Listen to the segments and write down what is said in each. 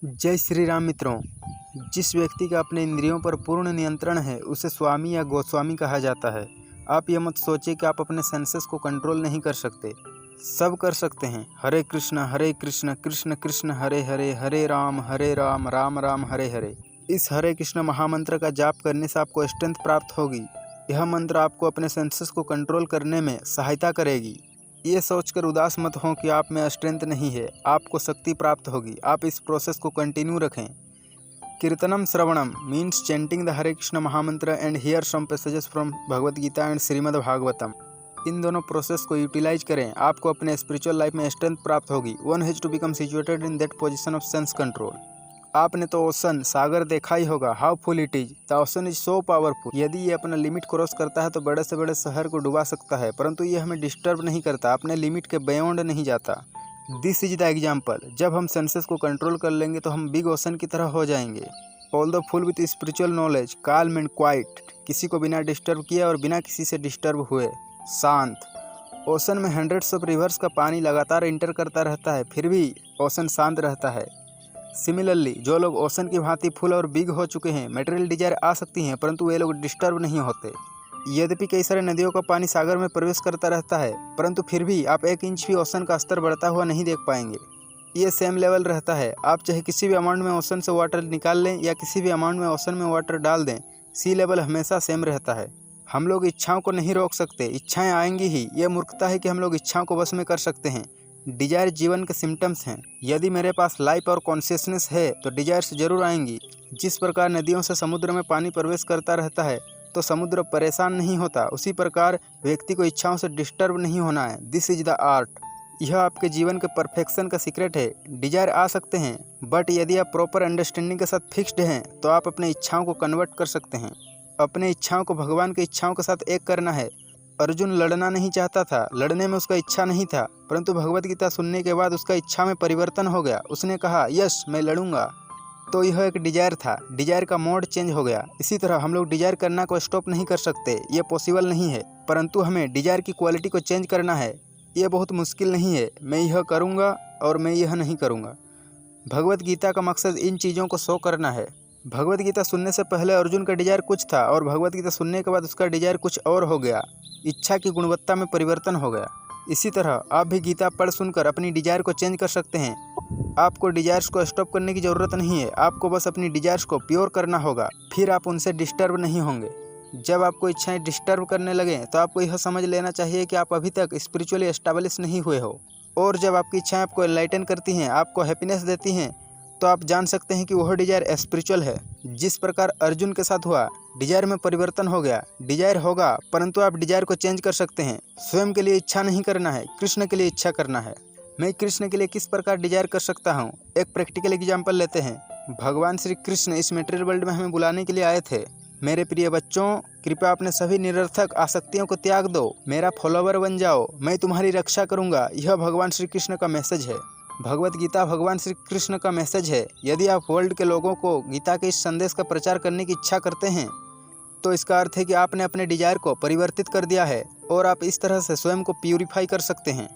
जय श्री राम मित्रों। जिस व्यक्ति का अपने इंद्रियों पर पूर्ण नियंत्रण है उसे स्वामी या गोस्वामी कहा जाता है। आप ये मत सोचिए कि आप अपने सेंसेस को कंट्रोल नहीं कर सकते, सब कर सकते हैं। हरे कृष्ण कृष्ण कृष्ण हरे हरे, हरे राम राम राम हरे हरे। इस हरे कृष्ण महामंत्र का जाप करने से आपको स्ट्रेंथ प्राप्त होगी। यह मंत्र आपको अपने सेंसेस को कंट्रोल करने में सहायता करेगी। ये सोचकर उदास मत हों कि आप में स्ट्रेंथ नहीं है, आपको शक्ति प्राप्त होगी। आप इस प्रोसेस को कंटिन्यू रखें। Kirtanam shravanam means chanting the Hare Krishna mahamantra and hear some passages from Bhagavad Gita and Srimad Bhagavatam. इन दोनों प्रोसेस को यूटिलाइज करें, आपको अपने स्पिरिचुअल लाइफ में स्ट्रेंथ प्राप्त होगी। One has to become situated in that position of sense control. आपने तो ओशन सागर देखा ही होगा, how full it is. The ocean is so powerful. यदि ये अपना लिमिट क्रॉस करता है तो बड़े से बड़े शहर को डुबा सकता है, परंतु ये हमें डिस्टर्ब नहीं करता, अपने लिमिट के बियॉन्ड नहीं जाता। This is the example. जब हम सेंसेस को कंट्रोल कर लेंगे तो हम बिग ओशन की तरह हो जाएंगे। Although full with spiritual knowledge, calm and quite, किसी को बिना डिस्टर्ब किए और बिना किसी से डिस्टर्ब हुए, शांत। ओशन में हंड्रेड्स ऑफ रिवर्स का पानी लगातार इंटर करता रहता है, फिर भी ओशन शांत रहता है। सिमिलरली जो लोग ओशन की भांति फुल और बिग हो चुके हैं, मटेरियल डिजायर आ सकती हैं परंतु वे लोग डिस्टर्ब नहीं होते। यद्यपि कई सारे नदियों का पानी सागर में प्रवेश करता रहता है, परंतु फिर भी आप 1 इंच भी ओशन का स्तर बढ़ता हुआ नहीं देख पाएंगे। ये सेम लेवल रहता है। आप चाहे किसी भी अमाउंट में ओशन से वाटर निकाल लें या किसी भी अमाउंट में ओशन में वाटर डाल दें, सी लेवल हमेशा सेम रहता है। हम लोग इच्छाओं को नहीं रोक सकते, इच्छाएं आएंगी ही। ये मूर्खता है कि हम लोग इच्छाओं को बस में कर सकते हैं। डिजायर जीवन के सिम्टम्स हैं। यदि मेरे पास लाइफ और कॉन्शियसनेस है तो डिजायर्स जरूर आएंगी। जिस प्रकार नदियों से समुद्र में पानी प्रवेश करता रहता है तो समुद्र परेशान नहीं होता, उसी प्रकार व्यक्ति को इच्छाओं से डिस्टर्ब नहीं होना है। This is the art. यह आपके जीवन के परफेक्शन का सीक्रेट है। डिजायर आ सकते हैं, बट यदि आप प्रॉपर अंडरस्टैंडिंग के साथ फिक्स्ड हैं तो आप अपने इच्छाओं को कन्वर्ट कर सकते हैं। अपने इच्छाओं को भगवान की इच्छाओं के साथ एक करना है। अर्जुन लड़ना नहीं चाहता था, लड़ने में उसका इच्छा नहीं था, परंतु भगवत गीता सुनने के बाद उसका इच्छा में परिवर्तन हो गया। उसने कहा यस मैं लड़ूंगा। तो यह एक डिजायर था, डिजायर का मोड चेंज हो गया। इसी तरह हम लोग डिजायर करना को स्टॉप नहीं कर सकते, ये पॉसिबल नहीं है, परंतु हमें डिजायर की क्वालिटी को चेंज करना है। ये बहुत मुश्किल नहीं है, मैं यह करूँगा और मैं यह नहीं करूँगा। भगवत गीता का मकसद इन चीज़ों को शो करना है। भगवत गीता सुनने से पहले अर्जुन का डिजायर कुछ था और भगवत गीता सुनने के बाद उसका डिजायर कुछ और हो गया। इच्छा की गुणवत्ता में परिवर्तन हो गया। इसी तरह आप भी गीता पढ़ सुनकर अपनी डिजायर को चेंज कर सकते हैं। आपको डिजायर्स को स्टॉप करने की ज़रूरत नहीं है, आपको बस अपनी डिजायर्स को प्योर करना होगा, फिर आप उनसे डिस्टर्ब नहीं होंगे। जब आपको इच्छाएं डिस्टर्ब करने लगें तो आपको यह समझ लेना चाहिए कि आप अभी तक स्पिरिचुअली एस्टेब्लिश नहीं हुए हो। और जब आपकी इच्छाएं आपको एनलाइटन करती हैं, आपको हैप्पीनेस देती हैं, तो आप जान सकते हैं कि वह डिजायर स्पिरिचुअल है। जिस प्रकार अर्जुन के साथ हुआ, डिजायर में परिवर्तन हो गया। डिजायर होगा परंतु आप डिजायर को चेंज कर सकते हैं। स्वयं के लिए इच्छा नहीं करना है, कृष्ण के लिए इच्छा करना है। मैं कृष्ण के लिए किस प्रकार डिजायर कर सकता हूँ, एक प्रैक्टिकल एग्जाम्पल लेते हैं। भगवान श्री कृष्ण इस मेटेरियल वर्ल्ड में हमें बुलाने के लिए आए थे। मेरे प्रिय बच्चों, कृपया अपने सभी निरर्थक आसक्तियों को त्याग दो, मेरा फॉलोवर बन जाओ, मैं तुम्हारी रक्षा करूंगा। यह भगवान श्री कृष्ण का मैसेज है। भगवत गीता भगवान श्री कृष्ण का मैसेज है। यदि आप वर्ल्ड के लोगों को गीता के इस संदेश का प्रचार करने की इच्छा करते हैं तो इसका अर्थ है कि आपने अपने डिजायर को परिवर्तित कर दिया है और आप इस तरह से स्वयं को प्यूरिफाई कर सकते हैं।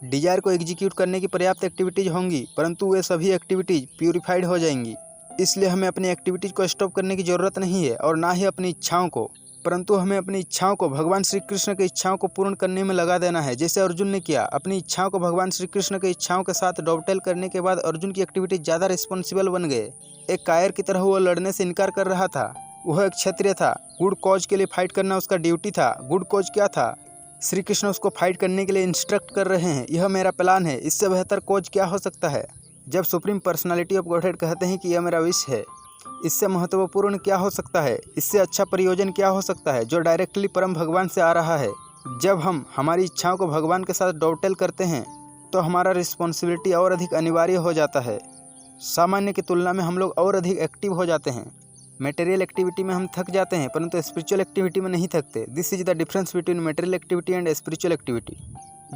डिजायर को एग्जीक्यूट करने की पर्याप्त एक्टिविटीज होंगी, परंतु वे सभी एक्टिविटीज प्यूरिफाइड हो जाएंगी। इसलिए हमें अपनी एक्टिविटीज को स्टॉप करने की ज़रूरत नहीं है और ना ही अपनी इच्छाओं को, परंतु हमें अपनी इच्छाओं को भगवान श्री कृष्ण की इच्छाओं को पूर्ण करने में लगा देना है। जैसे अर्जुन ने किया, अपनी इच्छाओं को भगवान श्री कृष्ण की इच्छाओं के साथ डॉवटेल करने के बाद अर्जुन की एक्टिविटी ज़्यादा रिस्पॉन्सिबल बन गए। एक कायर की तरह वो लड़ने से इनकार कर रहा था। वह एक क्षत्रिय था, गुड कॉज के लिए फाइट करना उसका ड्यूटी था। गुड कॉज क्या था? श्री कृष्ण उसको फाइट करने के लिए इंस्ट्रक्ट कर रहे हैं, यह मेरा प्लान है, इससे बेहतर कॉज क्या हो सकता है? जब सुप्रीम पर्सनालिटी ऑफ गॉडहेड कहते हैं कि यह मेरा विश है, इससे महत्वपूर्ण क्या हो सकता है? इससे अच्छा प्रयोजन क्या हो सकता है जो डायरेक्टली परम भगवान से आ रहा है? जब हम हमारी इच्छाओं को भगवान के साथ डॉवटेल करते हैं तो हमारा रिस्पॉन्सिबिलिटी और अधिक अनिवार्य हो जाता है। सामान्य की तुलना में हम लोग और अधिक एक्टिव हो जाते हैं। मटेरियल एक्टिविटी में हम थक जाते हैं परंतु स्पिरिचुअल एक्टिविटी में नहीं थकते। This is the difference between material activity and spiritual activity.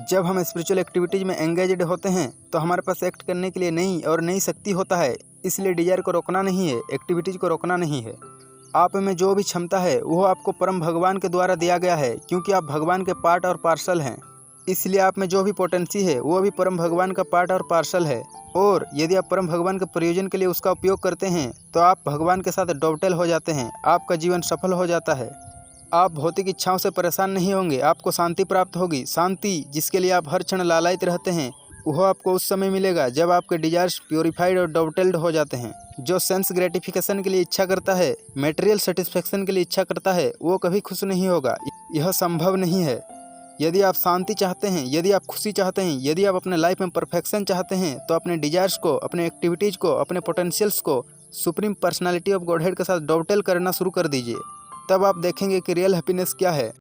जब हम स्पिरिचुअल एक्टिविटीज में एंगेज्ड होते हैं तो हमारे पास एक्ट करने के लिए नई शक्ति होता है। इसलिए डिजायर को रोकना नहीं है, एक्टिविटीज को रोकना नहीं है। आप में जो भी क्षमता है वो आपको परम भगवान के द्वारा दिया गया है, क्योंकि आप भगवान के पार्ट और पार्सल हैं। इसलिए आप में जो भी पोटेंसी है वो भी परम भगवान का पार्ट और पार्सल है, और यदि आप परम भगवान के प्रयोजन के लिए उसका उपयोग करते हैं तो आप भगवान के साथ डॉवटेल हो जाते हैं, आपका जीवन सफल हो जाता है। आप भौतिक इच्छाओं से परेशान नहीं होंगे, आपको शांति प्राप्त होगी। शांति जिसके लिए आप हर क्षण लालायित रहते हैं, वह आपको उस समय मिलेगा जब आपके डिजायर्स प्योरीफाइड और डॉवटेल्ड हो जाते हैं। जो सेंस ग्रेटिफिकेशन के लिए इच्छा करता है, मेटेरियल सेटिस्फेक्शन के लिए इच्छा करता है, वो कभी खुश नहीं होगा। यह संभव नहीं है। यदि आप शांति चाहते हैं, यदि आप खुशी चाहते हैं, यदि आप अपने लाइफ में परफेक्शन चाहते हैं, तो अपने डिजायर्स को, अपने एक्टिविटीज़ को, अपने पोटेंशियल्स को सुप्रीम पर्सनालिटी ऑफ गॉडहेड के साथ डॉवटेल करना शुरू कर दीजिए। तब आप देखेंगे कि रियल हैप्पीनेस क्या है।